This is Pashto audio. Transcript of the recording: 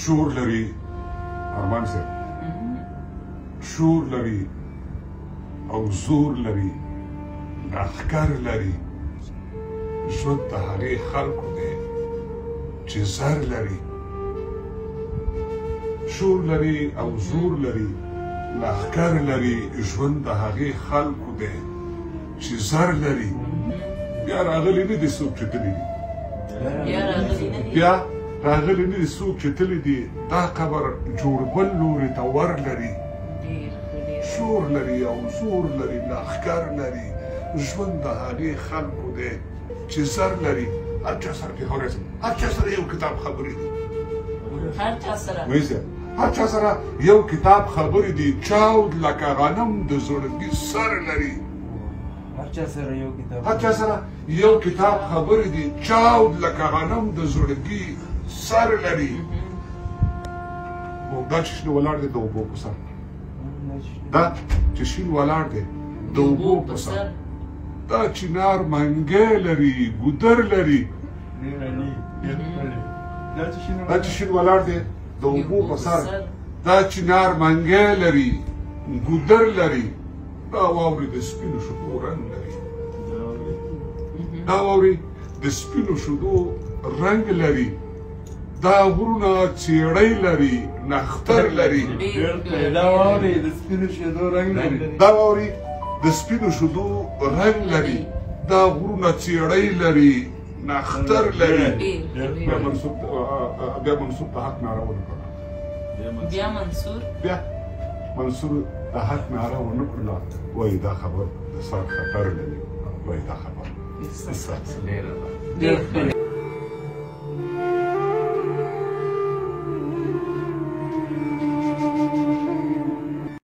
شور لري ارمان صاحب شور لري او زور لري لښکر لري ژوند د هغې خلکو دی چې زر لري شور لري او زور لري لښکر لري ژوند د هغې خلکو دی چې زر لري بیا راغلی نه دي څوک چې تللی دي بیا راغلی نه دي څوک چې تللی دي دا قبر جوړ بل لوري ته ور لري شور لري او زور لري لښکر لري ژوند د هغې خلکو دی چې زر لري هر چا سره پیغورې هر چا سره یو کتاب خبرې دي هر چا سره یو کتاب خبرې دي چاود لکه غنم د زړګي سر لري هر چا سره یو کتاب خبرې دي چاود لکه غنم د زړګي سر لري دا چې شنه ولاړ دی د اوبو په سر دا چې شین ولاړ دی د اوبو په سر دا چنار منګی لري ګودر لري دا چې شین ولاړ دی د اوبو په سر دا چنار منګی لري ګودر لري دا واورې د سپینو شیدو رنګ لري دا واورې د سپینو شیدو رنګ لري دا غرونه څېړۍ لري نختر لري دا واورې د سپینو شیدو رنګ لري دا واورې د سپینو شیدو رنګ لري دا غرونه څېړۍ لري نختر لري بیا منصور د حق ناره ونه کړه بیا منصور د حق ناره ونه کړله وایي دا خبر د سر خطر لري وایي دا خبر